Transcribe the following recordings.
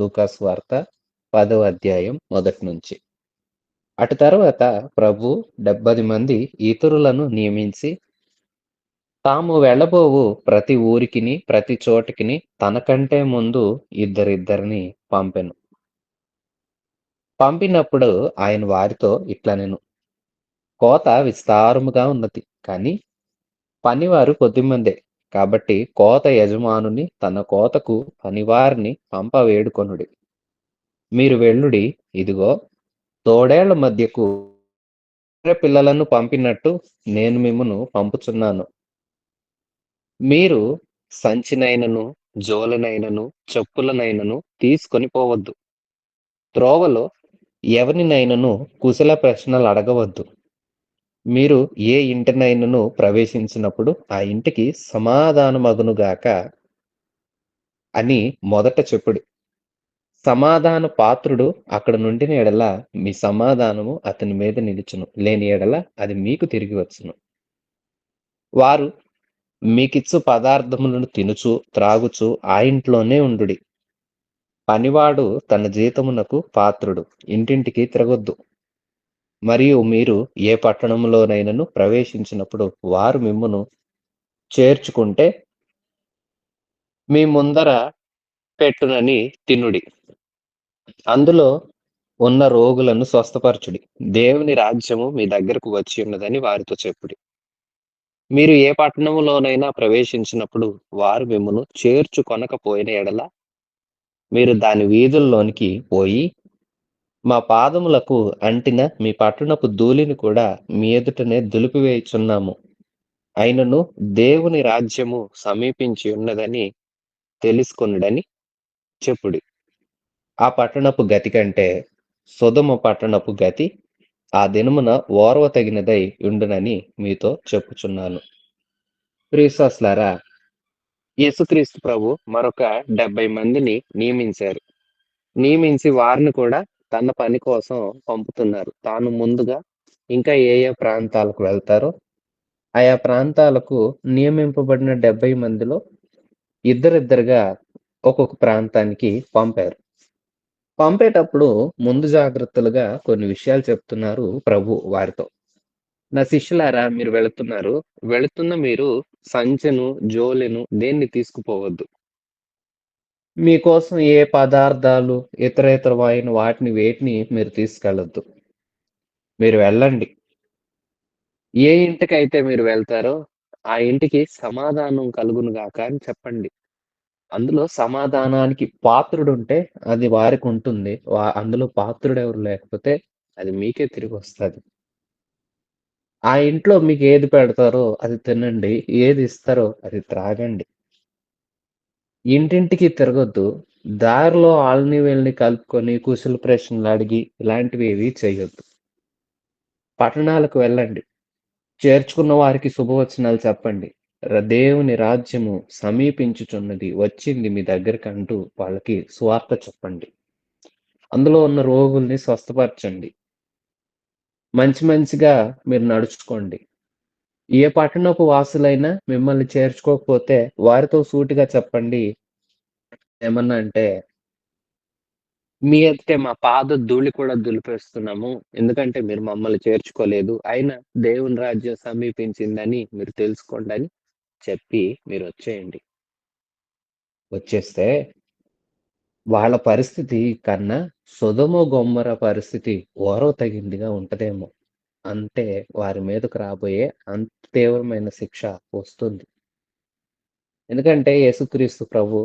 లూకాసు వార్త 10వ అధ్యాయం మొదటి నుంచి. అటు తరువాత ప్రభు 70 మంది ఇతరులను నియమించి, తాము వెళ్ళబోవు ప్రతి ఊరికిని, ప్రతి చోటికిని తనకంటే ముందు ఇద్దరిద్దరిని పంపెను. పంపినప్పుడు ఆయన వారితో ఇట్లనెను, కోత విస్తారముగా ఉన్నది, కానీ పనివారు కొద్దిమందే. కాబట్టి కోత యజమానుని తన కోతకు పనివారిని పంప వేడుకొనుడి. మీరు వెళ్ళుడి, ఇదిగో తోడేళ్ల మధ్యకు గొర్రె పిల్లలను పంపినట్టు నేను మిమ్మును పంపుచున్నాను. మీరు సంచినైనను, జోలెనైనను, చెప్పులనైనను తీసుకొని పోవద్దు. త్రోవలో ఎవరినైనను కుశల ప్రశ్నలు అడగవద్దు. మీరు ఏ ఇంటినైనను ప్రవేశించినప్పుడు ఆ ఇంటికి సమాధానమగునుగాక అని మొదట చెప్పుడి. సమాధాన పాత్రుడు అక్కడ నుండిన ఎడల మీ సమాధానము అతని మీద నిలుచును, లేని ఎడల అది మీకు తిరిగి వచ్చును. వారు మీకిచ్చు పదార్థములను తినుచు త్రాగుచు ఆ ఇంట్లోనే ఉండుడి. పనివాడు తన జీతమునకు పాత్రుడు. ఇంటింటికి తిరగొద్దు. మరియు మీరు ఏ పట్టణంలోనైనను ప్రవేశించినప్పుడు వారు మిమ్మును చేర్చుకుంటే మీ ముందర పెట్టునని తినుడి. అందులో ఉన్న రోగులను స్వస్థపరచుడి. దేవుని రాజ్యము మీ దగ్గరకు వచ్చి ఉన్నదని వారితో చెప్పుడి. మీరు ఏ పట్టణములోనైనా ప్రవేశించినప్పుడు వారు మిమ్మును చేర్చుకొనకపోయిన ఎడల మీరు దాని వీధుల్లోనికి పోయి, మా పాదములకు అంటిన మీ పట్టణపు ధూళిని కూడా మీ ఎదుటనే దులిపివేయుచున్నాము. అయినను దేవుని రాజ్యము సమీపించి ఉన్నదని తెలుసుకొనుడని చెప్పుడి. ఆ పట్టణపు గతి కంటే సొదొమ పట్టణపు గతి ఆ దినమున ఓర్వతగినదై ఉండునని మీతో చెప్పుచున్నాను. ప్రియశ్వాసులారా, యేసుక్రీస్తు ప్రభు మరొక 70 మందిని నియమించి వారిని కూడా తన పని కోసం పంపుతున్నారు. తాను ముందుగా ఇంకా ఏ ఏ ప్రాంతాలకు వెళ్తారో ఆయా ప్రాంతాలకు నియమింపబడిన 70 మందిలో ఇద్దరిద్దరుగా ఒక్కొక్క ప్రాంతానికి పంపారు. పంపేటప్పుడు ముందు జాగ్రత్తలుగా కొన్ని విషయాలు చెప్తున్నారు ప్రభు వారితో. నా శిష్యులారా, మీరు వెళుతున్న మీరు సంచెను, జోలెను దేన్ని తీసుకుపోవద్దు. మీకోసం ఏ పదార్థాలు ఇతరమైన వేటిని మీరు తీసుకెళ్ళొద్దు. మీరు వెళ్ళండి. ఏ ఇంటికైతే మీరు వెళ్తారో ఆ ఇంటికి సమాధానం కలుగును గాక అని చెప్పండి. అందులో సమాధానానికి పాత్రుడుంటే అది వారికి ఉంటుంది. అందులో పాత్రుడెవరు లేకపోతే అది మీకే తిరిగొస్తది. ఆ ఇంట్లో మీకు ఏది పెడతారో అది తినండి. ఏది ఇస్తారో అది త్రాగండి. ఇంటింటికి తిరగొద్దు. దారిలో ఆళ్ళని వీళ్ళని కలుపుకొని కుశల ప్రశ్నలు అడిగి ఇలాంటివి ఏవి చేయొద్దు. పట్టణాలకు వెళ్ళండి. చేర్చుకున్న వారికి శుభవచనాలు చెప్పండి. దేవుని రాజ్యము సమీపించుచున్నది, వచ్చింది మీ దగ్గరకంటూ వాళ్ళకి సువార్త చెప్పండి. అందులో ఉన్న రోగుల్ని స్వస్థపరచండి. మంచిగా మీరు నడుచుకోండి. ఏ పట్టణపు వాసులైనా మిమ్మల్ని చేర్చుకోకపోతే వారితో సూటిగా చెప్పండి. ఏమన్నా అంటే, మీ ఎదుటే మా పాద ధూళి కూడా దులిపేస్తున్నాము. ఎందుకంటే మీరు మమ్మల్ని చేర్చుకోలేదు. అయినా దేవుని రాజ్యం సమీపించిందని మీరు తెలుసుకోండని చెప్పి మీరొచ్చేయండి. వచ్చేస్తే వాళ్ళ పరిస్థితి కన్నా సొదొమ, గొమొర్రా పరిస్థితి ఓర్వతగిందిగా ఉంటదేమో. అంటే వారి మీదకు రాబోయే అంత తీవ్రమైన శిక్ష వస్తుంది. ఎందుకంటే యేసుక్రీస్తు ప్రభు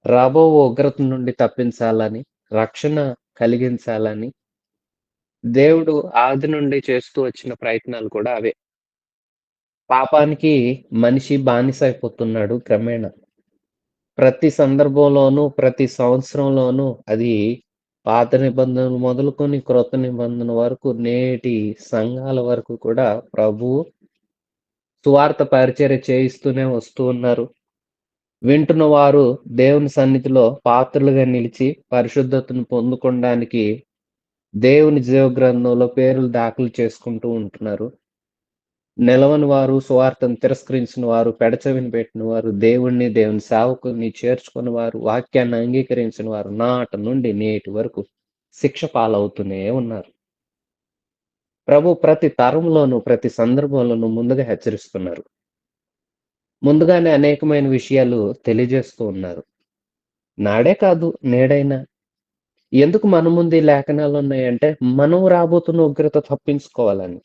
రాబో ఉగ్రత నుండి తప్పించాలని, రక్షణ కలిగించాలని దేవుడు ఆది నుండి చేస్తూ వచ్చిన ప్రయత్నాలు కూడా అవే. పాపానికి మనిషి బానిసైపోతున్నాడు క్రమేణా. ప్రతి సందర్భంలోనూ, ప్రతి సంవత్సరంలోనూ అది పాత నిబంధనలు మొదలుకొని క్రొత్త నిబంధన వరకు నేటి సంఘాల వరకు కూడా ప్రభువు సువార్త పరిచర్య చేయిస్తూనే వస్తూ ఉన్నారు. వింటున్న వారు దేవుని సన్నిధిలో పాత్రులుగా నిలిచి పరిశుద్ధతను పొందుకోవడానికి దేవుని జీవ గ్రంథంలో పేర్లు దాఖలు చేసుకుంటూ ఉంటున్నారు. నిలవని వారు, సువార్తను తిరస్కరించిన వారు, పెడచెవిన పెట్టిన వారు, దేవుణ్ణి, దేవుని సేవకుల్ని చేర్చుకుని వారు, వాక్యాన్ని అంగీకరించిన వారు నాటి నుండి నేటి వరకు శిక్ష పాలవుతూనే ఉన్నారు. ప్రభు ప్రతి తరంలోనూ, ప్రతి సందర్భంలోనూ ముందుగా హెచ్చరిస్తున్నారు. ముందుగానే అనేకమైన విషయాలు తెలియజేస్తూ ఉన్నారు. నాడే కాదు, నేడైనా. ఎందుకు మన ముందు ఈ లేఖనాలున్నాయంటే, మనం రాబోతున్న ఉగ్రత తప్పించుకోవాలని.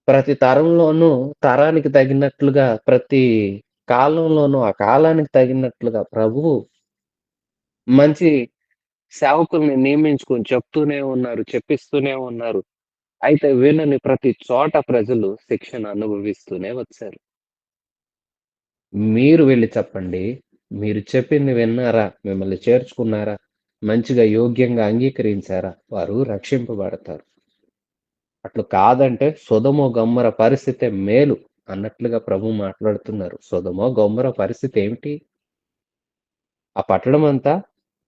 ప్రతి తరంలోనూ తరానికి తగినట్లుగా, ప్రతి కాలంలోనూ ఆ కాలానికి తగినట్లుగా ప్రభువు మంచి సేవకుల్ని నియమించుకొని చెప్తూనే ఉన్నారు, చెప్పిస్తూనే ఉన్నారు. అయితే వినని ప్రతి చోట ప్రజలు శిక్షను అనుభవిస్తూనే వచ్చారు. మీరు వెళ్లి చెప్పండి. మీరు చెప్పింది విన్నారా? మిమ్మల్ని చేర్చుకున్నారా? మంచిగా యోగ్యంగా అంగీకరించారా? వారు రక్షింపబడతారు. అట్లు కాదంటే సొదొమ, గొమొర్రా పరిస్థితే మేలు అన్నట్లుగా ప్రభు మాట్లాడుతున్నారు. సొదొమ, గొమొర్రా పరిస్థితి ఏమిటి? ఆ పట్టణమంతా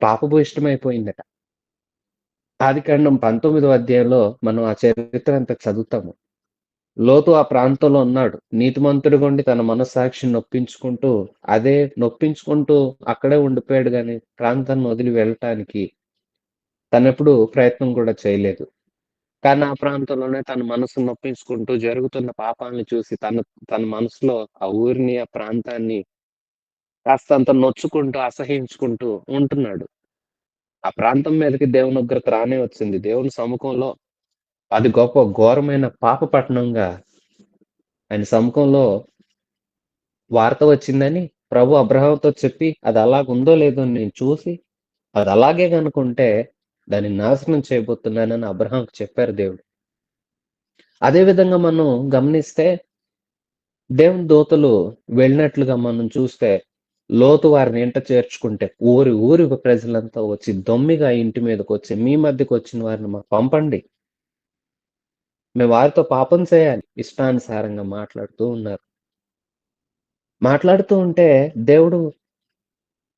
పాపభూయిష్టమైపోయిందట. ఆదికాండం 19వ అధ్యాయంలో మనం ఆ చరిత్ర అంతా చదువుతాము. లోతు ఆ ప్రాంతంలో ఉన్నాడు. నీతిమంతుడిగా ఉండి తన మనస్సాక్షిని నొప్పించుకుంటూ అక్కడే ఉండిపోయాడు గానీ, ప్రాంతాన్ని వదిలి వెళ్ళటానికి తనెప్పుడు ప్రయత్నం కూడా చేయలేదు. కానీ ఆ ప్రాంతంలోనే తన మనసును నొప్పించుకుంటూ జరుగుతున్న పాపాలను చూసి తన మనసులో ఆ ఊరిని, ఆ ప్రాంతాన్ని కాస్తంత నొచ్చుకుంటూ, అసహ్యించుకుంటూ ఉంటున్నాడు. ఆ ప్రాంతం మీదకి దేవుని ఉగ్రత రానే వచ్చింది. దేవుని సముఖంలో అది గొప్ప ఘోరమైన పాప పట్టణంగా ఆయన సముఖంలో వార్త వచ్చిందని ప్రభు అబ్రాహాముతో చెప్పి, అది అలాగుందో లేదో నేను చూసి, అది అలాగే గనుకుంటే దాన్ని నాశనం చేయబోతున్నానని అబ్రాహాముకు చెప్పారు దేవుడు. అదే విధంగా మనం గమనిస్తే దేవుని దూతలు వెళ్ళినట్లుగా మనం చూస్తే, లోతు వారిని ఇంట చేర్చుకుంటే, ఊరి ఊరి ప్రజలంతా వచ్చి దొమ్మిగా ఇంటి మీదకొచ్చి, మీ మధ్యకొచ్చిన వారిని మాకు పంపండి. మేము వారితో పాపం చేయాలి. ఇష్టానుసారంగా మాట్లాడుతూ ఉన్నారు. మాట్లాడుతూ ఉంటే దేవుడు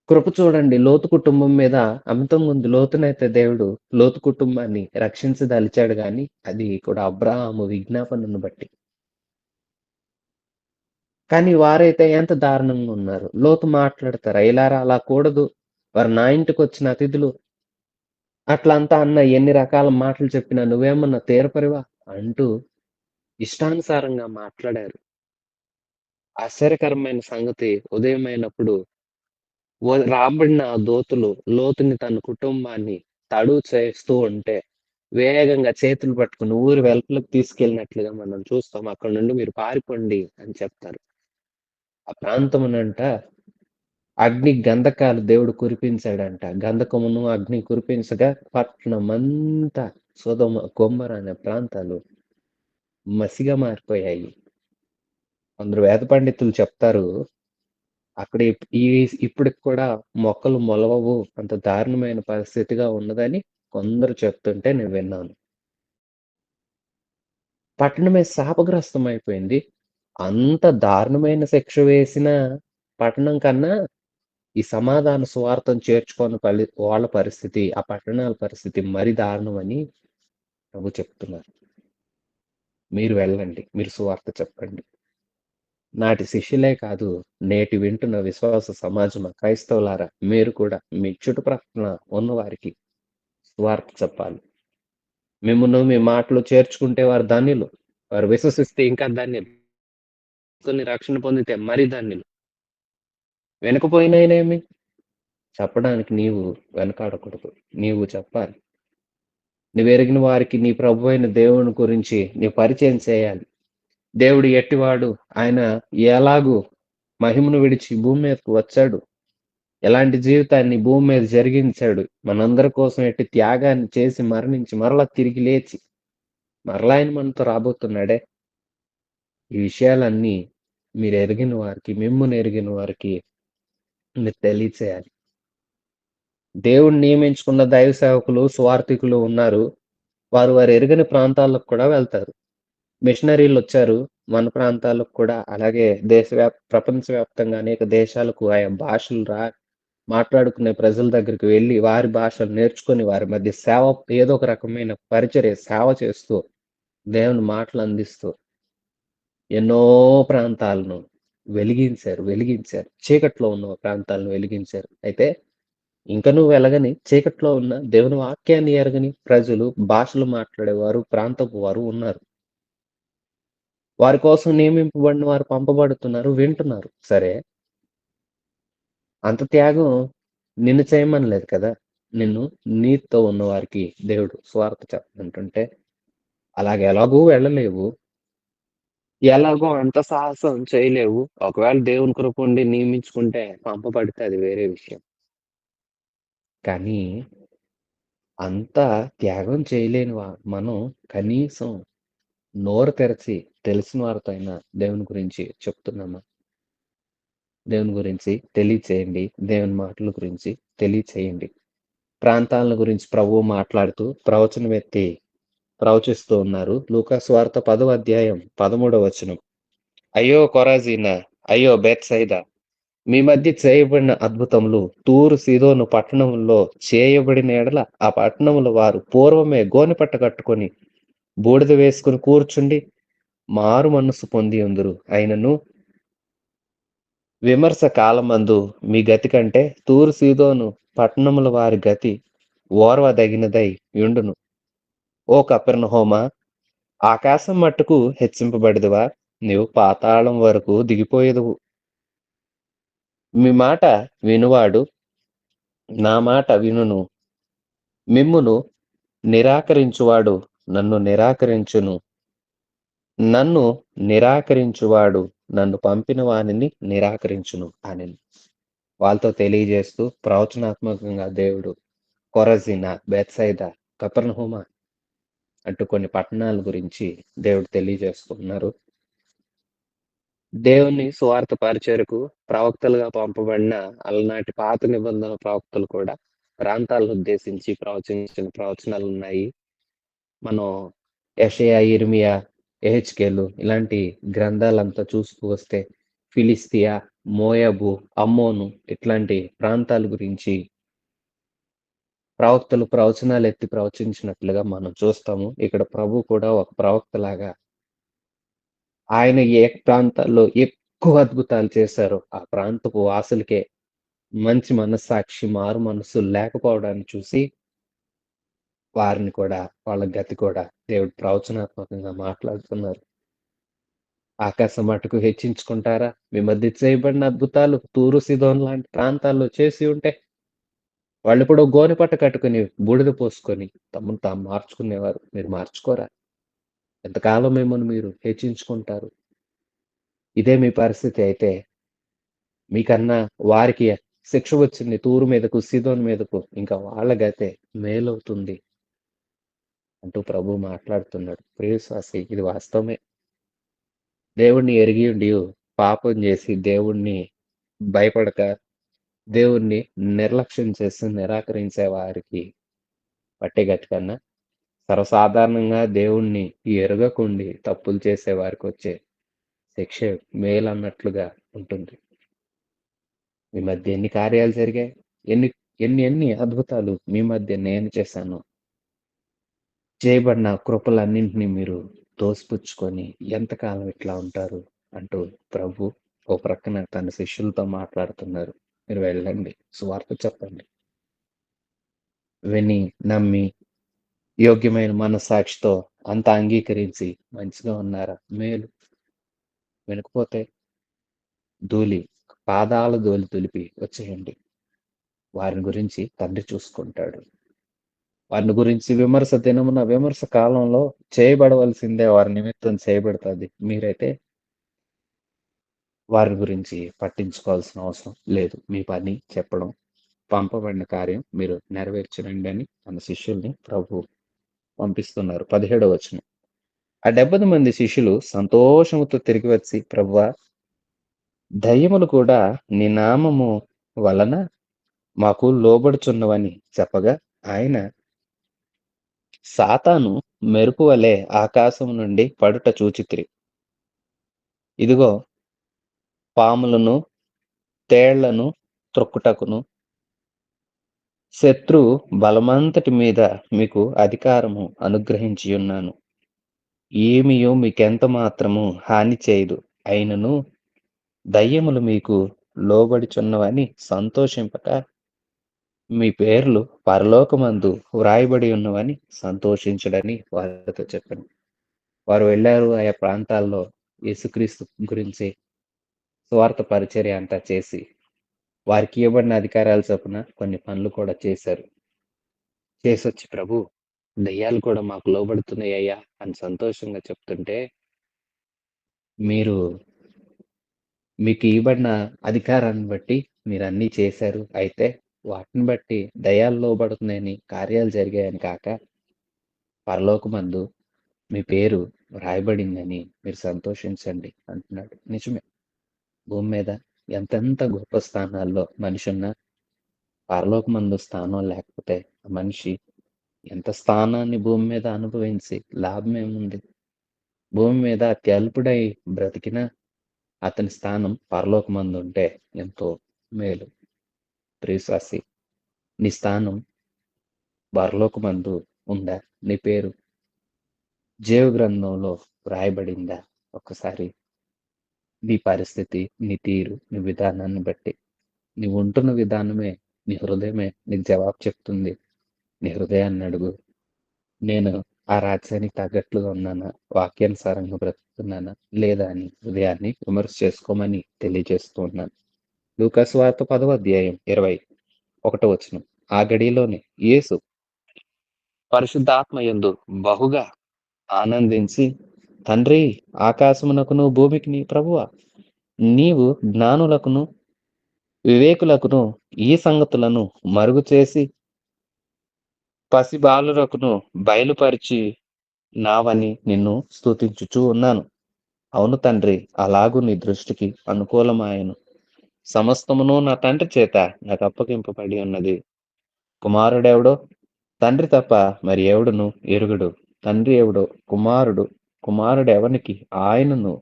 కృప చూడండి లోతు కుటుంబం మీద అమితంగుంది. లోతునైతే దేవుడు లోతు కుటుంబాన్ని రక్షించదలిచాడు గానీ, అది కూడా అబ్రాహాము విజ్ఞాపనను బట్టి. కానీ వారైతే ఎంత దారుణంగా ఉన్నారు. లోతు మాట్లాడతారు. "అయ్యలారా అలా కూడదు. వారు నా ఇంటికొచ్చిన అతిథులు. అట్లా అంతా అన్న ఎన్ని రకాల మాటలు చెప్పినా నువ్వేమన్నా తీర్పరివా?" అంటూ ఇష్టానుసారంగా మాట్లాడారు. ఆశ్చర్యకరమైన సంగతి ఉదయమైనప్పుడు రాబడిన ఆ దూతలు లోతుని తన కుటుంబాన్ని తడువు చేస్తూ ఉంటే, వేగంగా చేతులు పట్టుకొని ఊరి వెలుపలకి తీసుకెళ్ళినట్లుగా మనం చూస్తాం. "అక్కడి నుండి మీరు పారిపోండి" అని చెప్తారు. ఆ ప్రాంతమునంట అగ్ని గంధకాలు దేవుడు కురిపించాడంట. గంధకమును, అగ్ని కురిపించగా పట్టణమంతా సొదొమ, గొమొర్రా అనే ప్రాంతాలు మసిగా మారిపోయాయి. కొందరు వేద పండితులు చెప్తారు, అక్కడ ఇప్పటికి కూడా మొక్కలు మొలవవు. అంత దారుణమైన పరిస్థితిగా ఉన్నదని కొందరు చెప్తుంటే నేను విన్నాను. పట్టణమే శాపగ్రస్తమైపోయింది. అంత దారుణమైన శిక్ష వేసిన పట్టణం కన్నా ఈ సమాధాన సువార్తను చేర్చుకోని వాళ్ళ పరిస్థితి, ఆ పట్టణాల పరిస్థితి మరి దారుణమని ప్రభు చెప్తున్నారు. మీరు వెళ్ళండి. మీరు సువార్త చెప్పండి. నాటి శిష్యులే కాదు, నేటి వింటున్న విశ్వాస సమాజమా, క్రైస్తవులారా మీరు కూడా మీ చుట్టుప్రక్కల ఉన్నవారికి సువార్త చెప్పాలి. మిమ్మును మీ మాటలు చేర్చుకుంటే వారు ధన్యులు. వారు విశ్వసిస్తే ఇంకా ధన్యులు. కొన్ని రక్షణ పొందితే మరి ధన్యులు. వినకపోయిననేమి చెప్పడానికి నీవు వెనకాడకూడదు. నీవు చెప్పాలి. నువ్వెరిగిన వారికి నీ ప్రభువైన దేవుని గురించి నీవు పరిచయం చేయాలి. దేవుడు ఎట్టివాడు, ఆయన ఎలాగు మహిమను విడిచి భూమి మీదకు వచ్చాడు, ఎలాంటి జీవితాన్ని భూమి మీద జరిగించాడు, మనందరి కోసం ఎట్టి త్యాగాన్ని చేసి మరణించి మరలా తిరిగి లేచి మరలా ఆయన మనతో రాబోతున్నాడే. ఈ విషయాలన్నీ మీరెరిగిన వారికి, మిమ్మును ఎరిగిన వారికి మీరు తెలియచేయాలి. దేవుడు నియమించుకున్న దైవ సేవకులు, సువార్థికులు ఉన్నారు. వారు ఎరుగని ప్రాంతాలకు కూడా వెళ్తారు. మిషనరీలొచ్చారు. మన ప్రాంతాలకు కూడా అలాగే ప్రపంచవ్యాప్తంగా అనేక దేశాలకు ఆయా భాషలు మాట్లాడుకునే ప్రజల దగ్గరికి వెళ్లి, వారి భాషలు నేర్చుకొని, వారి మధ్య ఏదో ఒక రకమైన పరిచర్య, సేవ చేస్తూ, దేవుని మాటలు అందిస్తూ ఎన్నో ప్రాంతాలను వెలిగించారు. చీకట్లో ఉన్న ప్రాంతాలను వెలిగించారు. అయితే ఇంకనూ వెలగని, చీకట్లో ఉన్న దేవుని వాక్యాన్ని ఎరగని ప్రజలు, భాషలు మాట్లాడేవారు, ప్రాంతపు వారు ఉన్నారు. వారి కోసం నియమింపబడిన వారు పంపబడుతున్నారు, వింటున్నారు. సరే, అంత త్యాగం నిన్ను చేయమనలేదు కదా! నిన్ను నీతో ఉన్నవారికి దేవుడు సువార్త చెప్పమంటుంటే, ఎలాగూ వెళ్ళలేవు. ఎలాగో అంత సాహసం చేయలేవు. ఒకవేళ దేవుని కృప ఉండి నియమించుకుంటే పంపబడితే అది వేరే విషయం. కానీ అంత త్యాగం చేయలేని మనం కనీసం నోరు తెరచి తెలిసిన వారితో అయినా దేవుని గురించి చెప్తున్నామా? దేవుని గురించి తెలియచేయండి. దేవుని మాటల గురించి తెలియచేయండి. ప్రాంతాల గురించి ప్రభువు మాట్లాడుతూ ప్రవచనమెత్తి ప్రవచిస్తూ ఉన్నారు. లూకా సువార్త 10వ అధ్యాయం 13వ వచనం. అయ్యో! కొరాజీనా! అయ్యో! బేత్సయిదా! మీ మధ్య చేయబడిన అద్భుతములు తూరు సీదోను పట్టణంలో చేయబడిన యెడల ఆ పట్టణముల వారు పూర్వమే గోనెపట్ట కట్టుకొని బూడిద వేసుకొని కూర్చుండి మారు మనస్సు పొందియుందురు. అయినను విమర్శ కాలమందు మీ గతి కంటే తూరు సీదోను పట్టణముల వారి గతి ఓర్వదగినదై యుండును. ఓ కపెర్నహూమా! ఆకాశం మట్టుకు హెచ్చింపబడెదవా? నీవు పాతాళం వరకు దిగిపోయెదవు. మీ మాట వినువాడు నా మాట వినును. మిమ్మును నిరాకరించువాడు నన్ను నిరాకరించును. నన్ను నిరాకరించువాడు నన్ను పంపిన వానిని నిరాకరించును అనెను. వాళ్ళతో తెలియజేస్తూ ప్రవచనాత్మకంగా దేవుడు కొరజీన, బేత్సయిదా, కపెర్నహూమ అంటూ కొన్ని పట్టణాల గురించి దేవుడు తెలియజేస్తున్నారు. దేవుని సువార్త పరిచర్యకు ప్రవక్తలుగా పంపబడిన అలనాటి పాత నిబంధన ప్రవక్తలు కూడా ప్రాంతాలను ఉద్దేశించి ప్రవచించిన ప్రవచనాలున్నాయి. మనం యెషయా, యిర్మీయా, యెహెజ్కేలు ఇలాంటి గ్రంథాలంతా చూస్తూ వస్తే ఫిలిష్తియా, మోయాబు, అమ్మోను ఇట్లాంటి ప్రాంతాల గురించి ప్రవక్తలు ప్రవచనాలెత్తి ప్రవచించినట్లుగా మనం చూస్తాము. ఇక్కడ ప్రభువు కూడా ఒక ప్రవక్తలాగా ఆయన ఏ ప్రాంతాల్లో ఎక్కువ అద్భుతాలు చేశారో, ఆ ప్రాంతపు వాసులకే మంచి మనస్సాక్షి, మారు మనస్సు లేకపోవడాన్ని చూసి, వారిని కూడా, వాళ్ళ గతి కూడా దేవుడు ప్రవచనాత్మకంగా మాట్లాడుతున్నారు. ఆకాశం మట్టుకు హెచ్చించుకుంటారా? మీ మధ్య చేయబడిన అద్భుతాలు తూరు, సీదోను లాంటి ప్రాంతాల్లో చేసి ఉంటే, వాళ్ళిప్పుడు గోనెపట్ట కట్టుకొని, బూడిద పోసుకొని, తమను తాము మార్చుకునేవారు. మీరు మార్చుకోరా? ఎంతకాలం మిమ్మల్ని మీరు హెచ్చించుకుంటారు? ఇదే మీ పరిస్థితి అయితే మీకన్నా వారికి శిక్ష వచ్చింది తూరు మీదకు, సీదోను మీదకు. ఇంకా వాళ్ళ గతే మేలవుతుంది అంటూ ప్రభువు మాట్లాడుతున్నాడు. ప్రియ విశ్వాసి ఇది వాస్తవమే. దేవుడిని ఎరిగియుండియు పాపం చేసి దేవుడిని భయపడక, దేవుడిని నిర్లక్ష్యం చేసి నిరాకరించే వారికి పట్టే గతి కన్నా, సర్వసాధారణంగా దేవుణ్ణి ఎరుగకుండి తప్పులు చేసే వారికొచ్చే శిక్షే మేలన్నట్లుగా ఉంటుంది. మీ మధ్య ఎన్ని కార్యాలు జరిగాయి? ఎన్ని ఎన్ని అద్భుతాలు మీ మధ్య నేను చేశాను. చేయబడిన కృపలన్నింటినీ మీరు తోసిపుచ్చుకొని ఎంతకాలం ఇట్లా ఉంటారు అంటూ ప్రభు ఓ ప్రక్కన తన శిష్యులతో మాట్లాడుతున్నారు. మీరు వెళ్ళండి, సువార్త చెప్పండి. విని, నమ్మి, యోగ్యమైన మనస్సాక్షితో అంతా అంగీకరించి మంచిగా ఉన్నారా? మేలు. వినకపోతే ధూళి పాదాల ధూళి దులిపి వచ్చేయండి. వారిని గురించి తండ్రి చూసుకుంటాడు. వారిని గురించి విమర్శ దినమున, విమర్శ కాలంలో చేయబడవలసిందే వారి నిమిత్తం చేయబడుతది. మీరైతే వారి గురించి పట్టించుకోవాల్సిన అవసరం లేదు. మీ పని చెప్పడం, పంపబడిన కార్యం మీరు నెరవేర్చరండి అని తన శిష్యుల్ని ప్రభువు పంపిస్తున్నారు. 17వ వచనం. ఆ 70 మంది శిష్యులు సంతోషముతో తిరిగి వచ్చి, ప్రభువా! దయ్యములు కూడా నీ నామము వలన మాకు లోబడుచున్నవని చెప్పగా, ఆయన సాతాను మెరుపు వలె ఆకాశం నుండి పడుట చూచితిరి. ఇదిగో పాములను, తేళ్లను త్రొక్కుటకును, శత్రువు బలమంతటి మీద మీకు అధికారము అనుగ్రహించియున్నాను. ఏమియో మీకెంత మాత్రము హాని చేయదు. అయినను దయ్యములు మీకు లోబడుచున్నవని సంతోషింపక, మీ పేర్లు పరలోకమందు వ్రాయబడి ఉన్నవని సంతోషించుడని వారితో చెప్పాను. వారు వెళ్లారు. ఆయా ప్రాంతాల్లో యేసుక్రీస్తు గురించి సువార్త పరిచర్య అంతా చేసి, వారికి ఇవ్వబడిన అధికారాల చొప్పున కొన్ని పనులు కూడా చేశారు. చేసొచ్చి, "ప్రభు, దెయ్యాలు కూడా మాకు లోబడుతున్నాయ్యా" అని సంతోషంగా చెప్తుంటే, "మీరు మీకు ఇవ్వబడిన అధికారాన్ని బట్టి మీరన్నీ చేశారు. అయితే వాటిని బట్టి దయ్యాలు లోబడుతున్నాయని, కార్యాలు జరిగాయని కాక, పరలోకమందు మీ పేరు వ్రాయబడిందని మీరు సంతోషించండి" అంటున్నాడు. నిజమే. భూమి మీద ఎంతెంత గొప్ప స్థానాల్లో మనిషున్నా, పరలోకమందు స్థానం లేకపోతే ఆ మనిషి ఎంత స్థానాన్ని భూమి మీద అనుభవించి లాభమేముంది? భూమి మీద అత్యల్పుడై బ్రతికినా అతని స్థానం పరలోకమందుంటే ఎంతో మేలు. ప్రియశ్వాసి, నీ స్థానం పరలోకమందు ఉందా? నీ పేరు జీవ గ్రంథంలో వ్రాయబడిందా? ఒక్కసారి నీ పరిస్థితి, నీ తీరు, నీ విధానాన్ని బట్టి, నీవుంటున్న విధానమే, నీ హృదయమే నీకు జవాబు చెప్తుంది. నీ హృదయాన్ని అడుగు. నేను ఆ రాజ్యానికి తగ్గట్లుగా ఉన్నానా? వాక్యానుసారంగా బ్రతుకుతున్నానా? లేదా అని హృదయాన్ని విమర్శ చేసుకోమని తెలియజేస్తూ ఉన్నాను. లూకాసు వార్త 10వ అధ్యాయం 21వ వచనం. ఆ గడియలోనే యేసు పరిశుద్ధాత్మయందు బహుగా ఆనందించి, తండ్రి, ఆకాశమునకును భూమికిని ప్రభువా, నీవు జ్ఞానులకును వివేకులకును ఈ సంగతులను మరుగు చేసి పసిబాలురకును బయలుపరిచి నావని నిన్ను స్తుతించుచూ ఉన్నాను. అవును తండ్రి, అలాగు నీ దృష్టికి అనుకూలమాయెను. సమస్తమును నా తండ్రి చేత నాకు అప్పగింపబడి ఉన్నది. కుమారుడెవడో తండ్రి తప్ప మరి ఎవడును ఎరుగడు. తండ్రి ఎవడో కుమారుడెవనికి ఆయనను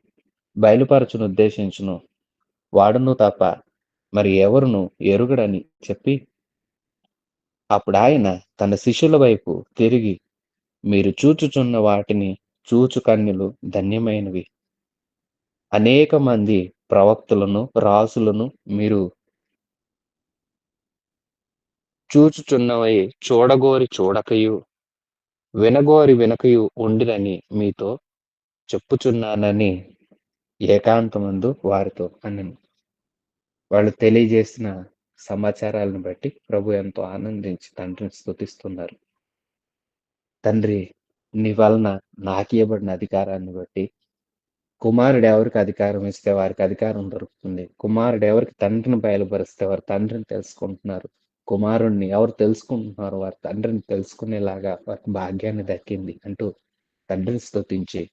బయలుపరచునుద్దేశించునో వాడును తప్ప మరి ఎవరును ఎరుగడని చెప్పి, అప్పుడాయన తన శిష్యుల వైపు తిరిగి, మీరు చూచుచున్న వాటిని చూచు కన్నులు ధన్యమైనవి. అనేక మంది ప్రవక్తలను, రాసులను మీరు చూచుచున్నవై చూడగోరి చూడకయు, వినగోరి వినకయు ఉండిరని మీతో చెప్పుచున్నానని ఏకాంతమందు వారితో అనెను. వాళ్ళు తెలియజేసిన సమాచారాలను బట్టి ప్రభు ఎంతో ఆనందించి తండ్రిని స్తుతిస్తున్నారు. తండ్రి, నీ వలన నాకియ్యబడిన అధికారాన్ని బట్టి కుమారుడు ఎవరికి అధికారం ఇస్తే వారికి అధికారం దొరుకుతుంది. కుమారుడు ఎవరికి తండ్రిని బయలుపరిస్తే వారు తండ్రిని తెలుసుకుంటున్నారు. కుమారుణ్ణి ఎవరు తెలుసుకుంటున్నారో వారు తండ్రిని తెలుసుకునేలాగా వారికి భాగ్యాన్ని దక్కింది అంటూ తండ్రిని స్తుతించి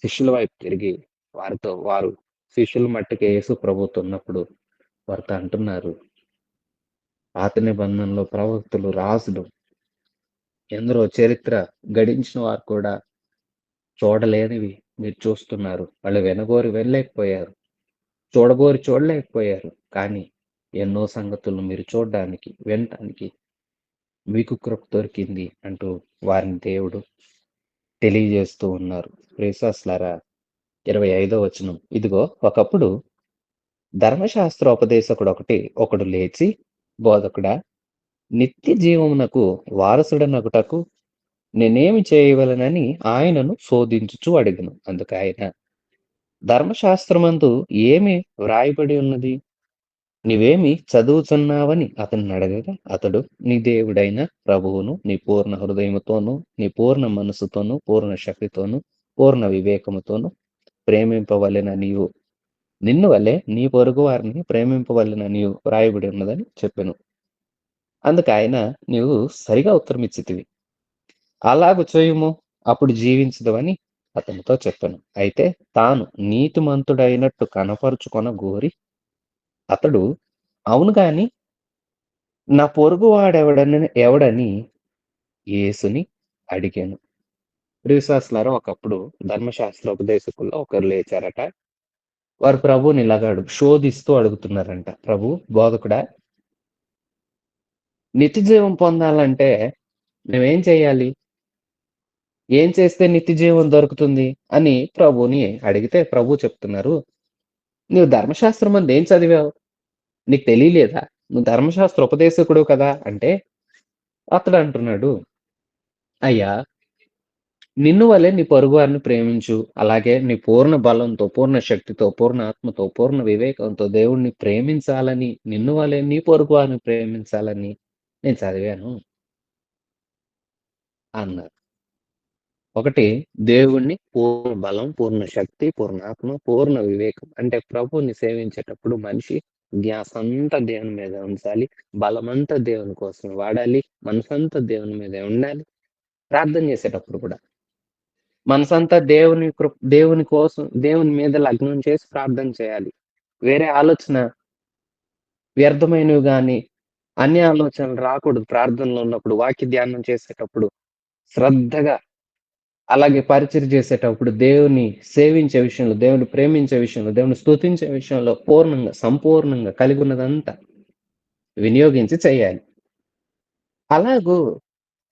శిష్యుల వైపు తిరిగి వారు శిష్యుల మట్టుకే యేసు ప్రభువుతో ఉన్నప్పుడు వారితో అంటున్నారు, పాత నిబంధనలో ప్రవక్తలు, రాజులు ఎందరో చరిత్ర గడించిన వారు కూడా చూడలేనివి మీరు చూస్తున్నారు. వాళ్ళు వినగోరి వినలేకపోయారు. చూడగోరి చూడలేకపోయారు. కానీ ఎన్నో సంగతులను మీరు చూడ్డానికి, వినటానికి మీకు కృప దొరికింది అంటూ వారిని దేవుడు తెలియజేస్తూ ఉన్నారు. ప్రియశ్వాసులారా, 25వ వచనం. ఇదిగో ఒకప్పుడు ఒకడు లేచి, బోధకుడా, నిత్య జీవమునకు వారసుడనగుటకు నేనేమి చేయవలెనని ఆయనను శోధించుచు అడిగెను. అందుకాయన, ధర్మశాస్త్రమందు ఏమి వ్రాయబడి ఉన్నది? నీవేమి చదువుచున్నావని అతనినడగగా, అతడు, నీ దేవుడైన ప్రభువును నీ పూర్ణ హృదయముతోనూ, నీ పూర్ణ మనస్సుతోనూ, పూర్ణ శక్తితోనూ, పూర్ణ వివేకముతోనూ ప్రేమింపవలెననియు, నిన్ను వలె నీ పొరుగు వారిని ప్రేమింపవలెననియు వ్రాయబడి ఉన్నదని చెప్పెను. అందుకాయన, నీవు సరిగా ఉత్తరమిచ్చితివి. అలాగు చేయుము, అప్పుడు జీవించుదువని అతనితో చెప్పెను. అయితే తాను నీతిమంతుడైనట్టు కనపరుచుకొన గోరి అతడు, అవును గాని నా ఎవడని యేసుని అడిగాను. ప్రియవిశ్వాసులారా, ఒకప్పుడు ధర్మశాస్త్రోపదేశకుల్లో ఒకరు లేచారట. వారు ప్రభువుని ఇలాగ శోధిస్తూ అడుగుతున్నారంట. ప్రభు, బోధకుడా, నిత్య జీవం పొందాలంటే మేమేం చేయాలి? ఏం చేస్తే నిత్య జీవం దొరుకుతుంది అని ప్రభువుని అడిగితే ప్రభు చెప్తున్నారు, "నీవు ధర్మశాస్త్రమందు ఏం చదివావు? నీకు తెలియలేదా? నువ్వు ధర్మశాస్త్ర ఉపదేశకుడు కదా!" అంటే అతడంటున్నాడు, "అయ్యా, నిన్ను వలె నీ పొరుగువారిని ప్రేమించు. అలాగే నీ పూర్ణ బలంతో, పూర్ణ శక్తితో, పూర్ణ ఆత్మతో, పూర్ణ వివేకంతో దేవుడిని ప్రేమించాలని, నిన్ను వలె నీ పొరుగువారిని ప్రేమించాలని నేను చదివాను" అన్నారు. ఒకటి దేవుడిని పూర్ణ బలం, పూర్ణ శక్తి, పూర్ణ ఆత్మ, పూర్ణ వివేకం. అంటే ప్రభువుని సేవించేటప్పుడు మనిషి ధ్యాసంతా దేవుని మీద ఉంచాలి. బలమంతా దేవుని కోసం వాడాలి. మనసంతా దేవుని మీదే ఉండాలి. ప్రార్థన చేసేటప్పుడు కూడా. మనసంతా దేవుని కోసం దేవుని మీద లగ్నం చేసి ప్రార్థన చేయాలి. వేరే ఆలోచన వ్యర్థమైనవి గాని, అన్య ఆలోచనలు రాకూడదు ప్రార్థనలో ఉన్నప్పుడు. వాక్య ధ్యానం చేసేటప్పుడు శ్రద్ధగా అలాగే పరిచర్య చేసేటప్పుడు దేవుని సేవించే విషయంలో, దేవుని ప్రేమించే విషయంలో, దేవుని స్తుతించే విషయంలో పూర్ణంగా, సంపూర్ణంగా కలిగున్నదంతా వినియోగించి చేయాలి. అలాగూ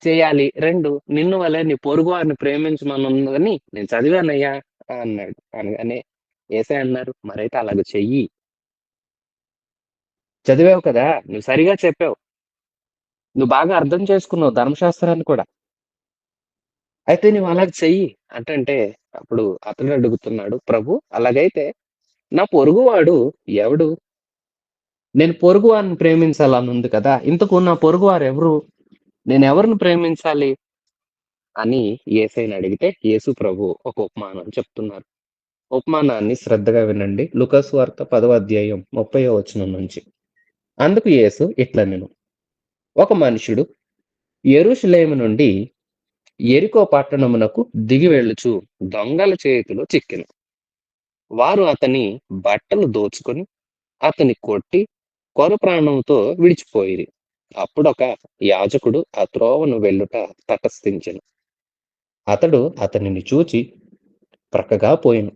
చేయాలి. 2 నిన్ను వలె నీ పొరుగువారిని ప్రేమించమనున్నదని నేను చదివానయ్యా అన్నాడు. అనగానే యేసయ్య అన్నారు, "మరైతే అలాగ చెయ్యి. చదివావు కదా! నువ్వు సరిగా చెప్పావు. నువ్వు బాగా అర్థం చేసుకున్నావు ధర్మశాస్త్రాన్ని కూడా. అయితే నువ్వు అలాగ చెయ్యి" అటంటే అప్పుడు అతడు అడుగుతున్నాడు, "ప్రభు అలాగైతే నా పొరుగువాడు ఎవడు? నేను పొరుగువారిని ప్రేమించాలనుంది కదా! ఇంతకు నా పొరుగువారెవరు? నేనెవరిని ప్రేమించాలి?" అని యేసయ్యని అడిగితే యేసు ప్రభు ఒక ఉపమానం చెప్తున్నారు. ఉపమానాన్ని శ్రద్ధగా వినండి. లూకాసు వార్త 10వ అధ్యాయం 30వ వచనం నుంచి. అందుకు యేసు ఇట్లనెను, ఒక మనుషుడు యెరూషలేము నుండి యెరికో పట్టణమునకు దిగి వెళ్ళుచు దొంగల చేతిలో చిక్కెను. వారు అతని బట్టలు దోచుకొని అతని కొట్టి కొరప్రాణంతో విడిచిపోయిరి. అప్పుడొక యాజకుడు ఆ త్రోవను వెళ్ళుట తటస్థించెను. అతడు అతనిని చూచి ప్రక్కగా పోయెను.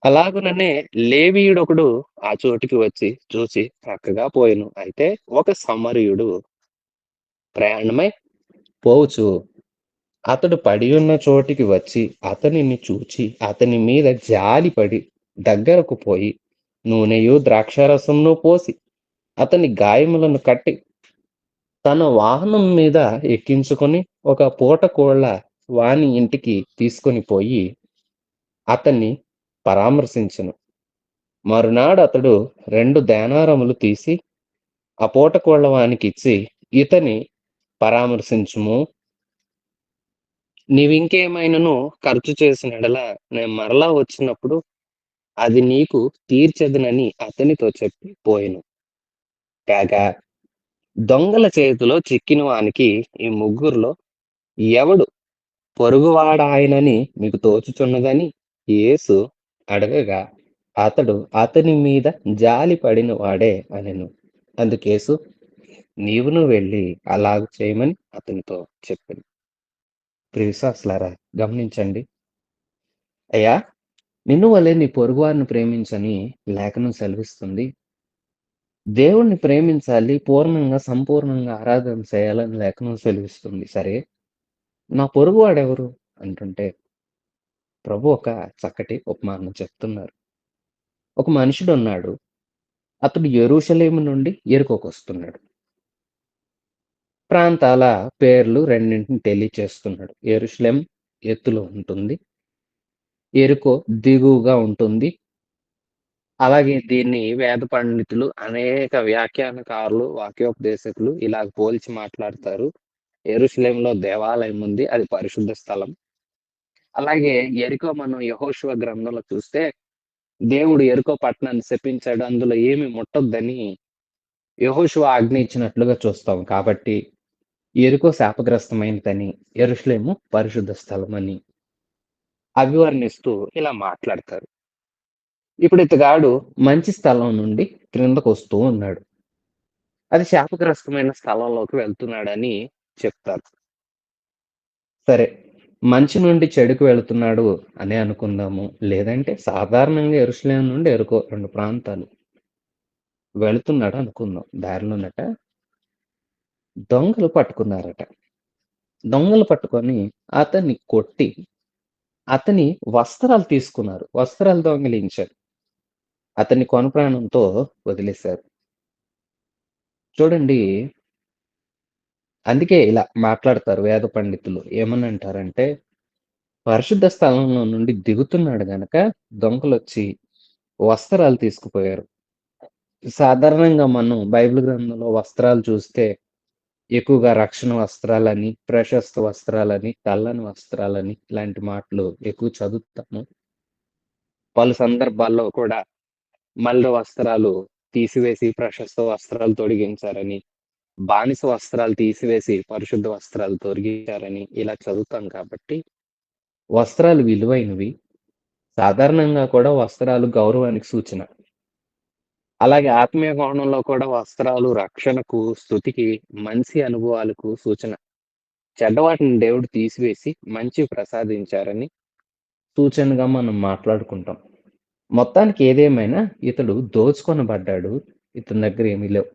అలాగుననే లేవీయుడొకడు ఆ చోటికి వచ్చి చూసి ప్రక్కగా పోయెను. అయితే ఒక సమరయుడు ప్రయాణమై పోవుచు అతడు పడియున్న చోటికి వచ్చి అతనిని చూచి అతని మీద జాలిపడి దగ్గరకు పోయి నూనెయు ద్రాక్షారసమును పోసి అతని గాయములను కట్టి తన వాహనం మీద ఎక్కించుకొని ఒక పూటకోళ్ళ వాని ఇంటికి తీసుకొని పోయి అతన్ని పరామర్శించెను. మరునాడు అతడు 2 దేనారములు తీసి ఆ పూటకోళ్ళ వానికిచ్చి, ఇతని పరామర్శించుము. నీవింకేమైనను ఖర్చు చేసిన యెడల నేను మరలా వచ్చినప్పుడు అది నీకు తీర్చెదనని అతనితో చెప్పి పోయెను. కాగా దొంగల చేతిలో చిక్కిన వానికి ఈ ముగ్గురిలో ఎవడు పొరుగువాడాయనని మీకు తోచుచున్నదని యేసు అడగగా అతడు అతని మీద జాలి పడిన వాడే అనెను. అందుకేసు నీవును వెళ్ళి అలాగ చేయమని అతనితో చెప్పెను. ప్రియ విశ్వాసులారా గమనించండి. అయ్యా, నిన్ను వలె నీ పొరుగువారిని ప్రేమించని లేఖనం సెలవిస్తుంది. దేవుణ్ణి ప్రేమించాలి, పూర్ణంగా, సంపూర్ణంగా ఆరాధన చేయాలని లేఖనం సెలవిస్తుంది. సరే, నా పొరుగువాడెవరు అంటుంటే ప్రభు ఒక చక్కటి ఉపమానం చెప్తున్నారు. ఒక మనుషుడున్నాడు. అతడు యెరూషలేము నుండి యెరికోకొస్తున్నాడు. ప్రాంతాల పేర్లు రెండింటిని తెలియచేస్తున్నాడు. యెరూషలేం ఎత్తులో ఉంటుంది. యెరికో దిగువగా ఉంటుంది. అలాగే దీన్ని వేద పండితులు, అనేక వ్యాఖ్యానకారులు, వాక్యోపదేశకులు ఇలాగ పోల్చి మాట్లాడతారు. యెరూషలేంలో దేవాలయం ఉంది. అది పరిశుద్ధ స్థలం. అలాగే యెరికో మనం యెహోషువ గ్రంథంలో చూస్తే దేవుడు యెరికో పట్టణాన్ని శపించాడు. అందులో ఏమి ముట్టొద్దని యెహోషువ ఆజ్ఞ ఇచ్చినట్లుగా చూస్తాం. కాబట్టి యెరికో శాపగ్రస్తమైనదని, యెరూషలేము పరిశుద్ధ స్థలమని అభివర్ణిస్తూ ఇలా మాట్లాడతారు. ఇప్పుడు ఇతగాడు మంచి స్థలం నుండి క్రిందకొస్తూ ఉన్నాడు. అది శాపగ్రస్తమైన స్థలంలోకి వెళ్తున్నాడని చెప్తారు. సరే, మంచి నుండి చెడుకు వెళ్తున్నాడు అనే అనుకుందాము. లేదంటే సాధారణంగా యెరూషలేము నుండి యెరికో 2 ప్రాంతాలు వెళుతున్నాడు అనుకుందాం. దారిలోనట దొంగలు పట్టుకున్నారట. దొంగలు పట్టుకొని అతన్ని కొట్టి, అతని వస్త్రాలు తీసుకున్నారు. వస్త్రాలు దొంగిలించారు. అతన్ని కొనప్రాణంతో వదిలేశారు. చూడండి, అందుకే ఇలా మాట్లాడతారు వేద పండితులు. ఏమనంటారంటే, పరిశుద్ధ స్థలంలో నుండి దిగుతున్నాడు గనక దొంగలొచ్చి వస్త్రాలు తీసుకుపోయారు. సాధారణంగా మనం బైబిల్ గ్రంథంలో వస్త్రాలు చూస్తే ఎక్కువగా రక్షణ వస్త్రాలని, ప్రశస్త వస్త్రాలని, తెల్లని వస్త్రాలని ఇలాంటి మాటలు ఎక్కువ చదువుతాము. పలు సందర్భాల్లో కూడా మల్లు వస్త్రాలు తీసివేసి ప్రశస్త వస్త్రాలు తొడిగించారని, బానిస వస్త్రాలు తీసివేసి పరిశుద్ధ వస్త్రాలు తొడిగించారని ఇలా చదువుతాం కాబట్టి, వస్త్రాలు విలువైనవి. సాధారణంగా కూడా వస్త్రాలు గౌరవానికి సూచన. అలాగే ఆత్మీయ కోణంలో కూడా వస్త్రాలు రక్షణకు, స్తుతికి, మంచి అనుభవాలకు సూచన. చెడ్డవాటిని దేవుడు తీసివేసి మంచివి ప్రసాదించారని సూచనగా మనం మాట్లాడుకుంటాం. మొత్తానికి ఏదేమైనా ఇతడు దోచుకొనబడ్డాడు. ఇతని దగ్గర ఏమీ లేవు.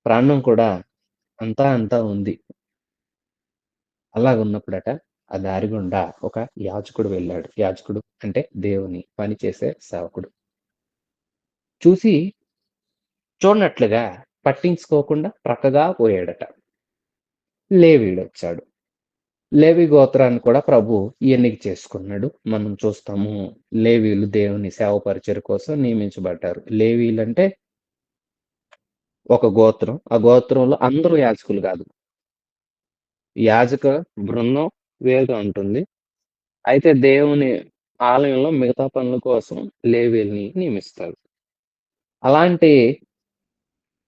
ప్రాణం కూడా అంతా ఉంది. అలాగున్నప్పుడట ఆ దారి గుండా ఒక యాజకుడు వెళ్ళాడు. యాజకుడు అంటే దేవుని పని చేసే సేవకుడు. చూసి చూడనట్లుగా పట్టించుకోకుండా ప్రక్కగా పోయాడట. లేవీయుడొచ్చాడు. లేవి గోత్రాన్ని కూడా ప్రభు ఎన్నిక చేసుకున్నాడు. మనం చూస్తాము. లేవీయులు దేవుని సేవ పరిచర్య కోసం నియమించబడ్డారు. లేవీయులంటే ఒక గోత్రం. ఆ గోత్రంలో అందరూ యాజకులు గాదు. యాజక బృందం వేరుగా ఉంటుంది. అయితే దేవుని ఆలయంలో మిగతా పనుల కోసం లేవీయుల్ని నియమిస్తారు. అలాంటి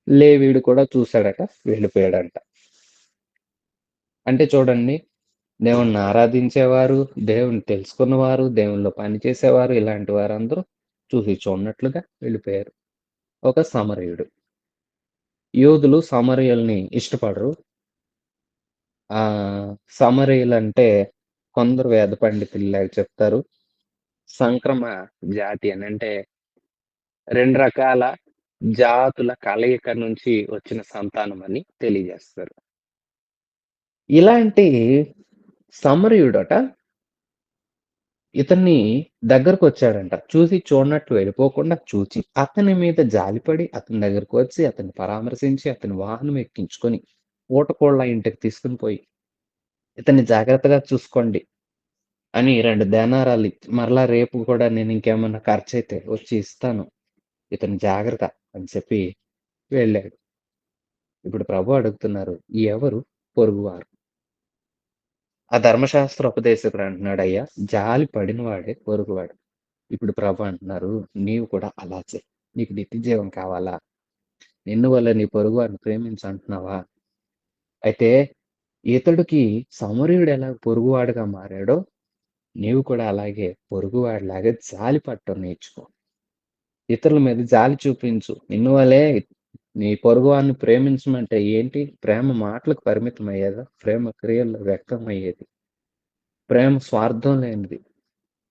లేవీయుడు కూడా చూసాడట, వెళ్ళిపోయాడంట. అంటే చూడండి, దేవుణ్ణి ఆరాధించేవారు, దేవుడిని తెలుసుకున్నవారు, దేవునిలో పనిచేసేవారు ఇలాంటి వారందరూ చూసి చూడనట్లుగా వెళ్ళిపోయారు. ఒక సమరయుడు. యూదులు సమరయుల్ని ఇష్టపడరు. సమరయులంటే కొందరు వేద పండితులు ఇలా చెప్తారు. సంక్రమ జాతి అని. అంటే 2 రకాల జాతుల కలయిక నుంచి వచ్చిన సంతానం అని తెలియజేస్తారు. ఇలాంటి సమరయుడట ఇతన్ని దగ్గరకొచ్చాడంట. చూసి చూడనట్టు వెళ్ళిపోకుండా చూచి, అతని మీద జాలిపడి, అతని దగ్గరకు వచ్చి, అతన్ని పరామర్శించి, అతని వాహనం ఎక్కించుకొని, పూటకోళ్ళ ఇంటికి తీసుకొని పోయి, ఇతన్ని జాగ్రత్తగా చూసుకోండి అని 2 దేనారాలు ఇచ్చి, మరలా రేపు కూడా నేను ఇంకేమన్నా ఖర్చయితే వచ్చి ఇస్తాను. ఇతని జాగ్రత్త అని చెప్పి వెళ్ళాడు. ఇప్పుడు ప్రభు అడుగుతున్నారు, ఎవరు పొరుగువారు? ఆ ధర్మశాస్త్ర ఉపదేశకుడు అంటున్నాడు, అయ్యా జాలి పడినవాడే పొరుగువాడు. ఇప్పుడు ప్రభు అంటున్నారు, నీవు కూడా అలా చెయి. నీకు నిత్య జీవం కావాలా? నిన్ను వల్ల నీ పొరుగువాడిని ప్రేమించు అంటున్నావా? అయితే ఇతడికి సమరయుడు ఎలా పొరుగువాడుగా మారాడో, నీవు కూడా అలాగే పొరుగువాడిలాగా జాలి పడటం నేర్చుకో. ఇతరుల మీద జాలి చూపించు. నిన్ను వలే నీ పొరుగువాడిని ప్రేమించమంటే ఏంటి? ప్రేమ మాటలకు పరిమితం అయ్యేదా? ప్రేమ క్రియల్లో వ్యక్తం అయ్యేది. ప్రేమ స్వార్థం లేనిది.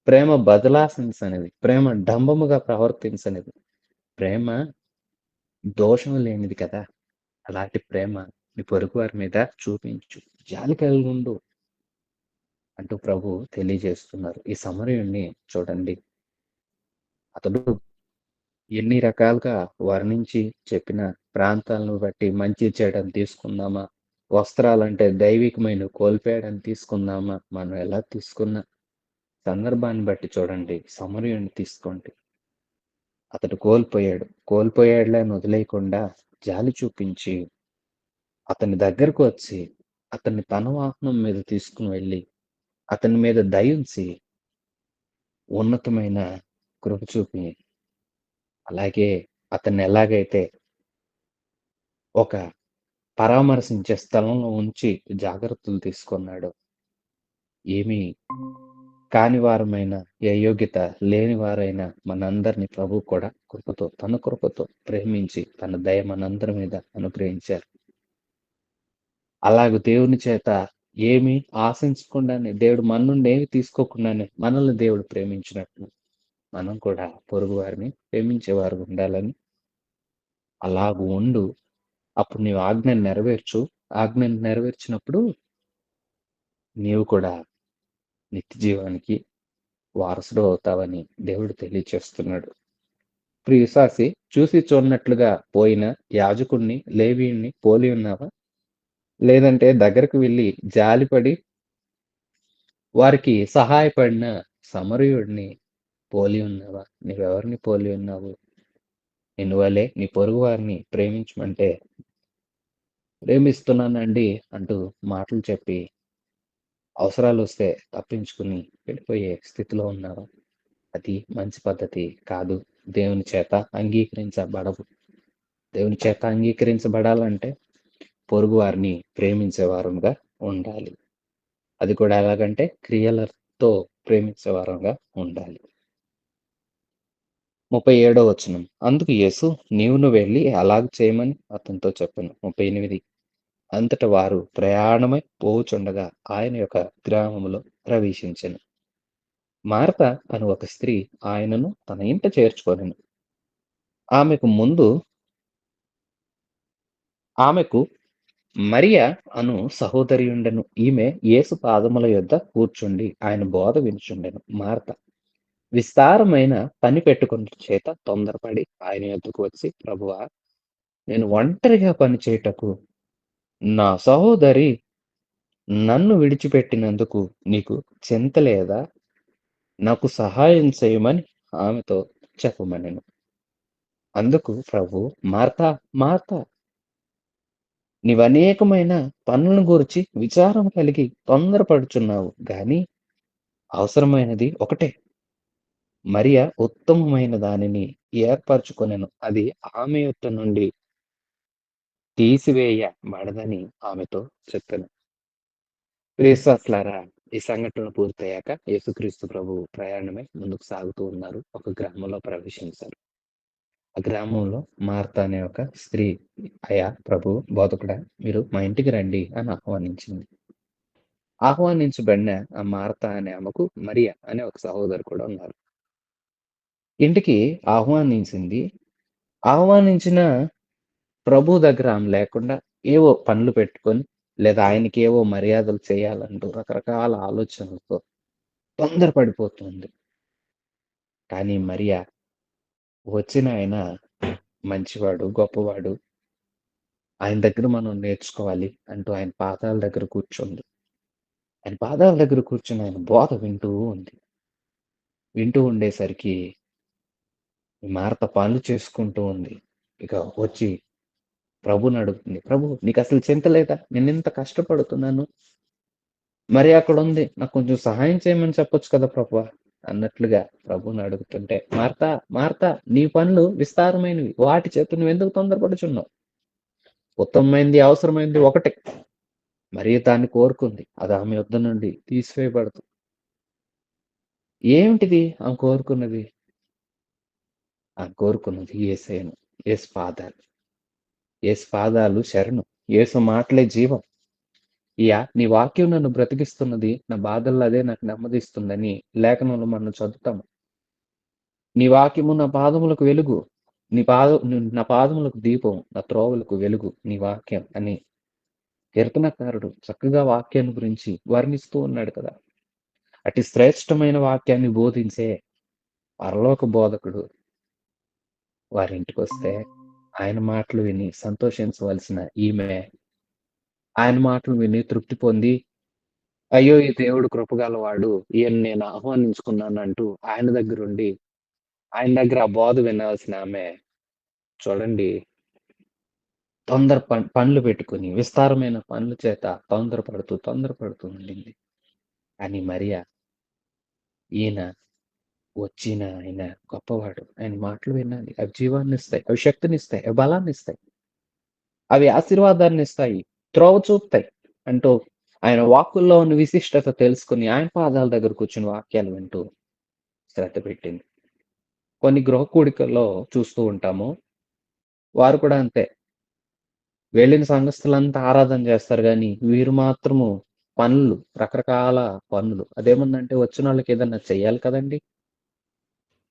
ప్రేమ బదలాసించనిది. ప్రేమ డంబముగా ప్రవర్తించనిది. ప్రేమ దోషం లేనిది కదా! అలాంటి ప్రేమ నీ పొరుగువారి మీద చూపించు. జాలి కలిగుండు అంటూ ప్రభు తెలియజేస్తున్నారు. ఈ సమరయుడిని చూడండి. అతడు ఎన్ని రకాలుగా వర్ణించి చెప్పిన ప్రాంతాలను బట్టి మంచి చెడుని తీసుకుందామా? వస్త్రాలంటే దైవికమైనవి కోల్పోయాడని తీసుకుందామా? మనం ఎలా తీసుకున్న సందర్భాన్ని బట్టి చూడండి. సమరయుడిని తీసుకోండి. అతడు కోల్పోయాడు. కోల్పోయాడులే అని వదిలేయకుండా జాలి చూపించి, అతని దగ్గరకు వచ్చి, అతన్ని తన వాహనం మీద తీసుకొని వెళ్ళి, అతని మీద దయ ఉంచి, ఉన్నతమైన కృప చూపి, అలాగే అతన్ని ఎలాగైతే ఒక పరామర్శించే స్థలంలో ఉంచి జాగ్రత్తలు తీసుకున్నాడో, ఏమీ కాని వారమైన, అయోగ్యత లేని వారైన మనందరిని ప్రభువు కూడా కృపతో, తన కృపతో ప్రేమించి, తన దయ మనందరి మీద అనుగ్రహించారు. అలాగ దేవుని చేత ఏమి ఆశించకుండానే, దేవుడు మన నుండి ఏమి తీసుకోకుండానే మనల్ని దేవుడు ప్రేమించినట్లు, మనం కూడా పొరుగువారిని ప్రేమించేవారుగా ఉండాలని, అలాగ ఉండు. అప్పుడు నీవు ఆజ్ఞను నెరవేర్చు. ఆజ్ఞను నెరవేర్చినప్పుడు నీవు కూడా నిత్య జీవానికి వారసుడు అవుతావని దేవుడు తెలియచేస్తున్నాడు. ప్రియ విశ్వాసి, చూసి చూడనట్లుగా పోయిన యాజకుడిని, లేవీయుడిని పోలి ఉన్నావా? లేదంటే దగ్గరకు వెళ్లి జాలిపడి వారికి సహాయపడిన సమరయుడిని పోలి ఉన్నావా? నీవెవరిని పోలి ఉన్నావు? నిన్ను వలే నీ పొరుగు వారిని ప్రేమించమంటే, ప్రేమిస్తున్నానండి అంటూ మాటలు చెప్పి, అవసరాలొస్తే తప్పించుకుని వెళ్ళిపోయే స్థితిలో ఉన్నావా? అది మంచి పద్ధతి కాదు. దేవుని చేత అంగీకరించబడవు. దేవుని చేత అంగీకరించబడాలంటే పొరుగువారిని ప్రేమించేవారంగా ఉండాలి. అది కూడా ఎలాగంటే క్రియలతో ప్రేమించేవారంగా ఉండాలి. 37 వచనం. అందుకు యేసు నీవును వెళ్లి అలాగ చేయమని అతనితో చెప్పెను. 38 అంతట వారు ప్రయాణమై పోవుచుండగా ఆయన యొక్క గ్రామములో ప్రవేశించెను. మార్త అను ఒక స్త్రీ ఆయనను తన ఇంట చేర్చుకొనెను. ఆమెకు ముందు ఆమెకు మరియ అను సహోదరియుండెను. ఈమె యేసు పాదముల యొద్ద కూర్చుండి ఆయన బోధ వినుచుండెను. మార్త విస్తారమైన పని పెట్టుకొనుట చేత తొందరపడి ఆయన యొద్దకు వచ్చి, ప్రభువా, నేను ఒంటరిగా పని చేయుటకు నా సహోదరి నన్ను విడిచిపెట్టినందుకు నీకు చింత లేదా? నాకు సహాయం చేయమని ఆమెతో చెప్పమనెను. అందుకు ప్రభువు, మార్తా, మార్తా, నీవనేకమైన పనులను గూర్చి విచారం కలిగి తొందరపడుచున్నావు గాని అవసరమైనది ఒకటే. మరియ ఉత్తమమైన దానిని ఏర్పరచుకొనెను. అది ఆమె యొద్ద నుండి తీసివేయబడదని ఆమెతో చెప్పెను. ప్రియశ్వాసులారా, ఈ సంఘటన పూర్తయ్యాక యేసుక్రీస్తు ప్రభువు ప్రయాణమై ముందుకు సాగుతూ ఉన్నారు. ఒక గ్రామంలో ప్రవేశించారు. ఆ గ్రామంలో మార్త అనే ఒక స్త్రీ, అయ్యా ప్రభు బోధకుడా, మీరు మా ఇంటికి రండి అని ఆహ్వానించింది. ఆహ్వానించబడిన ఆ మార్త అనే ఆమెకు మరియ అనే ఒక సహోదరు కూడా ఉన్నారు. ఇంటికి ఆహ్వానించింది. ఆహ్వానించిన ప్రభు దగ్గర ఆమె లేకుండా ఏవో పనులు పెట్టుకొని, లేదా ఆయనకేవో మర్యాదలు చేయాలంటూ రకరకాల ఆలోచనలతో తొందరపడిపోతుంది. కానీ మరియ వచ్చిన ఆయన మంచివాడు, గొప్పవాడు. ఆయన దగ్గర మనం నేర్చుకోవాలి అంటూ ఆయన పాదాల దగ్గర కూర్చుంది. ఆయన పాదాల దగ్గర కూర్చొని ఆయన బోధ వింటూ ఉంది. వింటూ ఉండేసరికి ఈ మార్త పనులు చేసుకుంటూ ఉంది. ఇక వచ్చి ప్రభుని అడుగుతుంది. ప్రభు, నీకసలు చింత లేదా? నేనింత కష్టపడుతున్నాను. మరి అక్కడుంది. నాకు కొంచెం సహాయం చేయమని చెప్పొచ్చు కదా ప్రభువా! అన్నట్లుగా ప్రభువుని అడుగుతుంటే, మార్తా, మార్తా, నీ పనులు విస్తారమైనవి. వాటి చేత నువ్వెందుకు తొందరపడుచున్నావు? ఉత్తమమైనది, అవసరమైనది ఒకటే. మరియ దాన్ని కోరుకుంది. అది ఆమె యొద్ద నుండి తీసివేయబడదు. ఏమిటిది ఆమె కోరుకున్నది? ఆమె కోరుకున్నది యేసయ్యను. యేసు పాదాలు. యేసు పాదాలు శరణు. యేసు మాటలే జీవం. నీ వాక్యం నన్ను బ్రతికిస్తున్నది. నా బాధల్లో అదే నాకు నెమ్మదిస్తుందని లేఖనంలో మనం చదువుతాము. నీ వాక్యము నా పాదములకు వెలుగు. నా పాదములకు దీపం, నా త్రోవలకు వెలుగు నీ వాక్యం అని కీర్తనకారుడు చక్కగా వాక్యాన్ని గురించి వర్ణిస్తూ ఉన్నాడు కదా! అతి శ్రేష్టమైన వాక్యాన్ని బోధించే పరలోక బోధకుడు వారింటికొస్తే, ఆయన మాటలు విని సంతోషించవలసిన ఈమె, ఆయన మాటలు విని తృప్తి పొంది, అయ్యో! ఈ దేవుడు కృపగలవాడు. ఈయన్ని నేను ఆహ్వానించుకున్నానంటూ ఆయన దగ్గరుండి, ఆయన దగ్గర ఆ బోధ వినాల్సిన ఆమె చూడండి, పనులు పెట్టుకొని, విస్తారమైన పనుల చేత తొందరపడుతూ ఉండింది. కానీ మరియ, ఈయన వచ్చిన ఆయన గొప్పవాడు. ఆయన మాటలు వినాలి. అవి జీవాన్నిస్తాయి. అవి శక్తినిస్తాయి. అవి బలాన్నిస్తాయి. అవి ఆశీర్వాదాన్నిస్తాయి. త్రోవ చూపుతాయి అంటూ ఆయన వాక్కుల్లో ఉన్న విశిష్టత తెలుసుకొని ఆయన పాదాల దగ్గర కూర్చొని వాక్యాలు వింటూ శ్రద్ధ పెట్టింది. కొన్ని గృహ కూడికల్లో చూస్తూ ఉంటాము. వారు కూడా అంతే. వెళ్ళిన సంఘస్థులంతా ఆరాధన చేస్తారు గానీ, వీరు మాత్రము పనులు, రకరకాల పనులు. అదేముందంటే వచ్చినోళ్ళకి ఏదన్నా చెయ్యాలి కదండీ!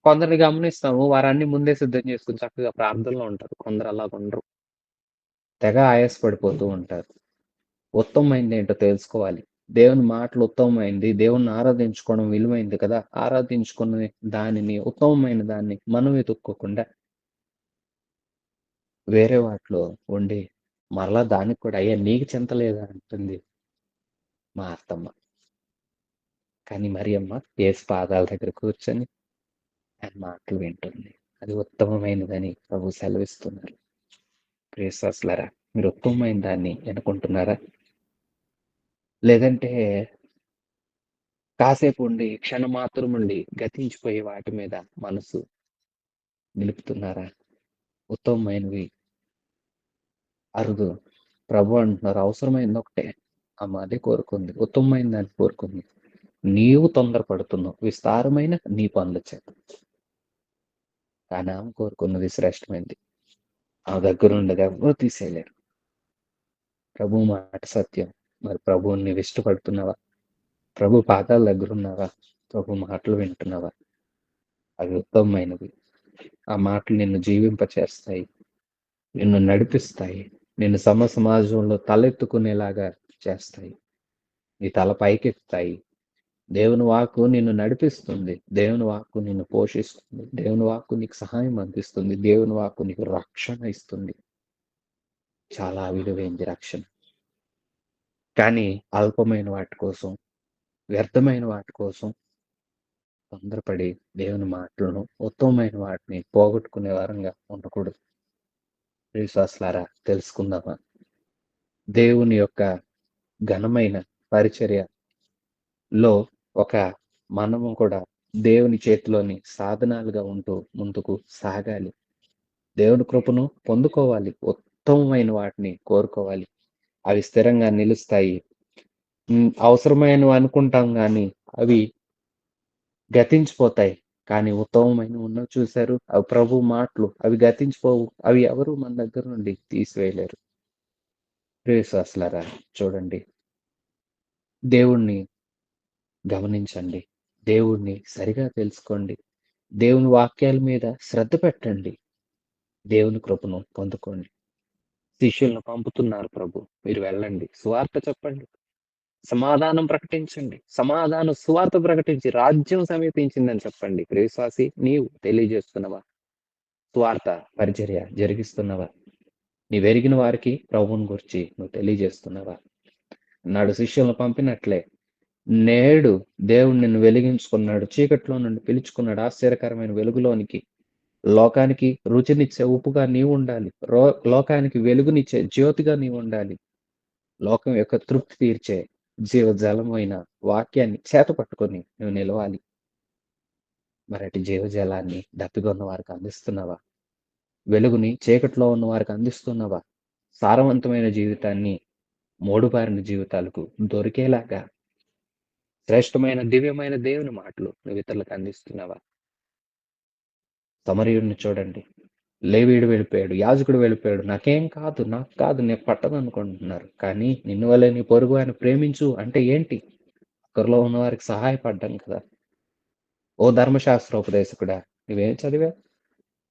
కొందరిని గమనిస్తాము. వారన్నీ ముందే సిద్ధం చేసుకొని చక్కగా ప్రార్థనలో ఉంటారు. కొందరు అలాగుండరు. తెగ ఆయాసపడిపోతూ ఉంటారు. ఉత్తమమైనదేంటో తెలుసుకోవాలి. దేవుని మాటలు ఉత్తమమైనది. దేవుణ్ణి ఆరాధించుకోవడం విలువైంది కదా! ఆరాధించుకునే దానిని, ఉత్తమమైన దాన్ని మనం వెతుక్కోకుండా వేరే వాటిలో ఉండి, మరలా దానికి కూడా "అయ్యా! నీకు చింత లేదా?" అంటుంది మా అత్తమ్మ. కానీ మరియమ్మ యేసు పాదాల దగ్గర కూర్చొని ఆయన మాటలు వింటుంది. అది ఉత్తమమైనదని ప్రభువు సెలవిస్తున్నారు. ప్రియశ్వాసులారా, మీరు ఉత్తమమైన దాన్ని ఎన్నుకుంటున్నారా? లేదంటే కాసేపుండి, క్షణమాత్రముండి గతించిపోయే వాటి మీద మనసు నిలుపుతున్నారా? ఉత్తమమైనవి అరుదు. ప్రభు అంటున్నారు అవసరమైందొకటే. ఆమె అదే కోరుకుంది. ఉత్తమమైన దాన్ని కోరుకుంది. నీవు తొందరపడుతున్నావు విస్తారమైన నీ పనుల చేత. కానీ ఆమె కోరుకున్నది శ్రేష్టమైనది. ఆమె దగ్గరున్నది ఎవ్వరు తీసేయలేరు. ప్రభువు మాట సత్యం. మరి ప్రభువుని నీవు ఇష్టపడుతున్నావా? ప్రభు పాదాల దగ్గరున్నావా? ప్రభు మాటలు వింటున్నావా? అవి ఉత్తమమైనవి. ఆ మాటలు నిన్ను జీవింపచేస్తాయి. నిన్ను నడిపిస్తాయి. నిన్ను సమాజంలో తలెత్తుకునేలాగా చేస్తాయి. నీ తల పైకెత్తుతాయి. దేవుని వాక్కు నిన్ను నడిపిస్తుంది. దేవుని వాక్కు నిన్ను పోషిస్తుంది. దేవుని వాక్కు నీకు సహాయం అందిస్తుంది. దేవుని వాక్కు నీకు రక్షణ ఇస్తుంది. చాలా విలువైంది రక్షణ. కానీ అల్పమైన వాటి కోసం, వ్యర్థమైన వాటి కోసం తొందరపడి దేవుని మాటలను, ఉత్తమమైన వాటిని పోగొట్టుకునే వారంగా ఉండకూడదు. విశ్వాసులారా తెలుసుకుందామా? దేవుని యొక్క ఘనమైన పరిచర్యలో ఒక మనము కూడా దేవుని చేతిలోని సాధనాలుగా ఉంటూ ముందుకు సాగాలి. దేవుని కృపను పొందుకోవాలి. ఉత్తమమైన వాటిని కోరుకోవాలి. అవి స్థిరంగా నిలుస్తాయి. అవసరమైనవి అనుకుంటాం గానీ, అవి గతించిపోతాయి. కానీ ఉత్తమమైనవి ఉన్నవి చూసారు? అవి ప్రభువు మాటలు. అవి గతించిపోవు. అవి ఎవరు మన దగ్గర నుండి తీసివేయలేరు. ప్రియ విశ్వాసులారా చూడండి. దేవుణ్ణి గమనించండి. దేవుడిని సరిగా తెలుసుకోండి. దేవుని వాక్యాల మీద శ్రద్ధ పెట్టండి. దేవుని కృపను పొందుకోండి. శిష్యులను పంపుతున్నారు ప్రభు. మీరు వెళ్ళండి. సువార్త చెప్పండి. సమాధానం ప్రకటించండి. సమాధానం సువార్త ప్రకటించి రాజ్యం సమీపించిందని చెప్పండి. ప్రియ విశ్వాసి నీవు తెలియజేస్తున్నావా? సువార్త పరిచర్య జరిగిస్తున్నావా? నీవెరిగిన వారికి ప్రభువుని గూర్చి నువ్వు తెలియజేస్తున్నావా? నాడు శిష్యులను పంపినట్లే నేడు దేవుడు నిన్ను వెలిగించుకున్నాడు. చీకట్లో నుండి పిలుచుకున్నాడు ఆశ్చర్యకరమైన వెలుగులోనికి. లోకానికి రుచినిచ్చే ఉప్పుగా నీవుండాలి. లోకానికి వెలుగునిచ్చే జ్యోతిగా నీవుండాలి. లోకం యొక్క తృప్తి తీర్చే జీవజలమైన వాక్యాన్ని చేత పట్టుకొని నువ్వు నిలవాలి. మరి అటు జీవజలాన్ని దప్పిగొన్న వారికి అందిస్తున్నావా? వెలుగుని చీకట్లో ఉన్న వారికి అందిస్తున్నావా? సారవంతమైన జీవితాన్ని మోడుబారిన జీవితాలకు దొరికేలాగా శ్రేష్టమైన దివ్యమైన దేవుని మాటలు నువ్వు ఇతరులకు అందిస్తున్నావా? సమరయుడిని చూడండి. లేవీయుడు వెళ్ళిపోయాడు. యాజకుడు వెళ్ళిపోయాడు. నాకేం కాదు, నాకు కాదు, నేను పట్టదనుకుంటున్నారు. కానీ నిన్ను వలె నీ పొరుగు ఆయన ప్రేమించు అంటే ఏంటి? ఒకరిలో ఉన్న వారికి సహాయపడ్డం కదా! ఓ ధర్మశాస్త్రోపదేశకుడా! నువ్వేం చదివావు?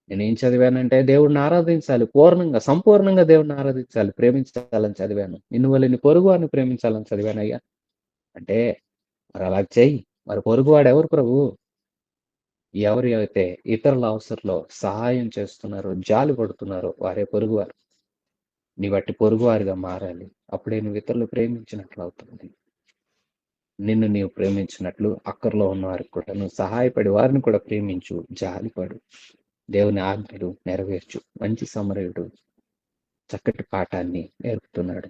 నేనేం చదివానంటే దేవుడిని ఆరాధించాలి. పూర్ణంగా, సంపూర్ణంగా దేవుడిని ఆరాధించాలి. ప్రేమించాలని చదివాను. నిన్ను వలె నీ పొరుగువాడిని ప్రేమించాలని చదివానయ్యా. అంటే మరి అలా చెయ్యి. మరి పొరుగువాడెవరు ప్రభు? ఎవరు అయితే ఇతరుల అవసరంలో సహాయం చేస్తున్నారో, జాలి పడుతున్నారో వారే పొరుగువారు. నీవట్టి పొరుగువారిగా మారాలి. అప్పుడే నువ్వు ఇతరులు ప్రేమించినట్లవుతుంది. నిన్ను నీవు ప్రేమించినట్లు అక్కరలో ఉన్న వారికి కూడా నువ్వు సహాయపడి వారిని కూడా ప్రేమించు. జాలిపడు. దేవుని ఆజ్ఞలు నెరవేర్చు. మంచి సమరయుడు చక్కటి పాఠాన్ని నేర్పుతున్నాడు.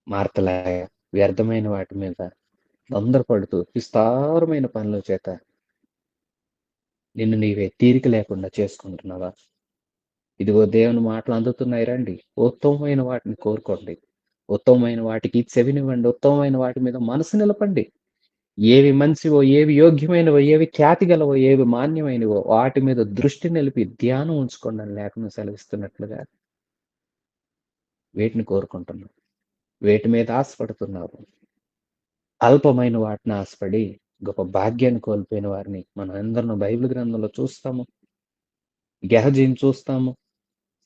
మార్తలాయ వ్యర్థమైన వాటి మీద తొందరపడుతూ విస్తారమైన పనుల చేత నిన్ను నీవే తీరిక లేకుండా చేసుకుంటున్నావా? ఇదిగో దేవుని మాటలు అందుతున్నాయి రండి. ఉత్తమమైన వాటిని కోరుకోండి. ఉత్తమమైన వాటికి చెవినివ్వండి. ఉత్తమమైన వాటి మీద మనసు నిలపండి. ఏవి మంచివో, ఏవి యోగ్యమైనవో, ఏవి ఖ్యాతి గలవో, ఏవి మాన్యమైనవో వాటి మీద దృష్టి నిలిపి ధ్యానం ఉంచుకోండి అని లేఖనం సెలవిస్తున్నట్లుగా వేటిని కోరుకుంటున్నావు? వేటి మీద ఆశపడుతున్నావు? అల్పమైన వాటిని ఆశపడి గొప్ప భాగ్యాన్ని కోల్పోయిన వారిని మనం అందరం బైబిల్ గ్రంథంలో చూస్తాము. గెహజీని చూస్తాము.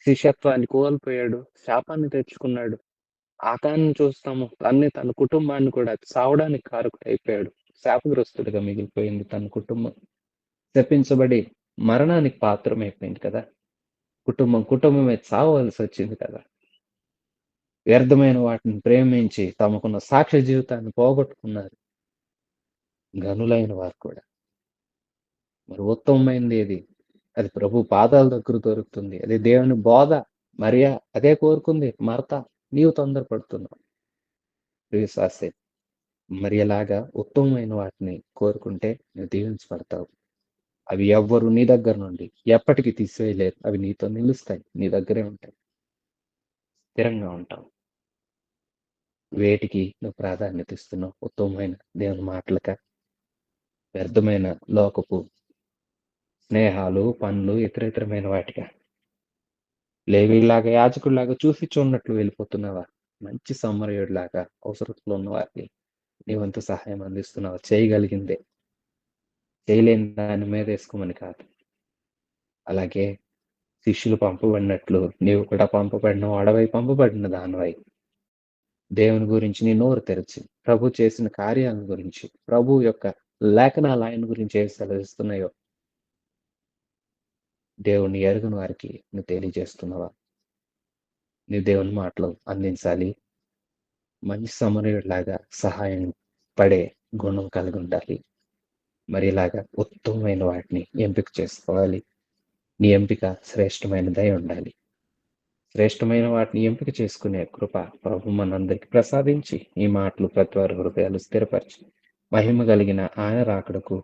శిష్యత్వాన్ని కోల్పోయాడు. శాపాన్ని తెచ్చుకున్నాడు. ఆకాన్ని చూస్తాము. తన కుటుంబాన్ని కూడా చావడానికి కారకుడైపోయాడు. శాపగ్రస్తుడిగా మిగిలిపోయింది తన కుటుంబం. శపించబడి మరణానికి పాత్రమైపోయింది కదా! కుటుంబమే చావవలసొచ్చింది కదా! వ్యర్థమైన వాటిని ప్రేమించి తమకున్న సాక్ష్య జీవితాన్ని పోగొట్టుకున్నారు ఘనులైన వారు కూడా. మరి ఉత్తమమైనదేది? అది ప్రభు పాదాల దగ్గర దొరుకుతుంది. అది దేవుని బోధ. మరియ అదే కోరుకుంది. మార్త నీవు తొందరపడుతున్నావు. విశ్వాసే. మరియలాగా ఉత్తమమైన వాటిని కోరుకుంటే నువ్వు దీవించబడతావు. అవి ఎవ్వరు నీ దగ్గర నుండి ఎప్పటికి తీసివేయలేరు. అవి నీతో నిలుస్తాయి. నీ దగ్గరే ఉంటాయి. స్థిరంగా ఉంటావు. వేటికి నువ్వు ప్రాధాన్యత ఇస్తున్నావు? ఉత్తమమైన దేవుని మాటలకా? వ్యర్థమైన లోకపు స్నేహాలు, పనులు, ఇతరితరమైన వాటికా? లేవీలాగా, యాజకుడిలాగా చూసి చూడనట్లు వెళ్ళిపోతున్నావా? మంచి సమరయుడిలాగా అవసరతలో ఉన్న వారికి నీ వంతు సహాయం అందిస్తున్నావా? చేయగలిగిందే. చేయలేని దాని మీద ఏసుకోమని కాదు. అలాగే శిష్యులు పంపబడినట్లు నీవు కూడా పంపబడిన వాడవై, పంపబడిన దానివై దేవుని గురించి నీ నోరు తెరచి, ప్రభు చేసిన కార్యాల గురించి, ప్రభు యొక్క లేఖనాలు ఆయన గురించి ఏవి సెలవిస్తున్నాయో దేవుని ఎరుగని వారికి నువ్వు తెలియజేస్తున్నావా? నీ దేవుని మాటలు అందించాలి. మంచి సమరయుడిలాగా సహాయం పడే గుణం కలిగి ఉండాలి. మరి ఇలాగా ఉత్తమమైన వాటిని ఎంపిక చేసుకోవాలి. నీ ఎంపిక శ్రేష్టమైనదై ఉండాలి. శ్రేష్టమైన వాటిని ఎంపిక చేసుకునే కృప ప్రభు మనందరికి ప్రసాదించి, ఈ మాటలు ప్రతి వారి హృదయాలు స్థిరపరిచి, మహిమ కలిగిన ఆయన రాకడకు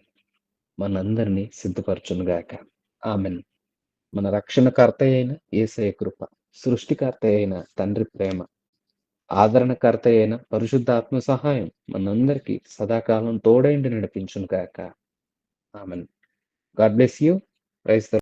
మనందరినీ సిద్ధపరచునుగాక. ఆమెన్. మన రక్షణకర్త అయిన యేసయ్య కృప, సృష్టికర్త అయిన తండ్రి ప్రేమ, ఆదరణకర్త అయిన పరిశుద్ధాత్మ సహాయం మనందరికీ సదాకాలం తోడైండి నడిపించునుగాక. Amen. God bless you. Praise the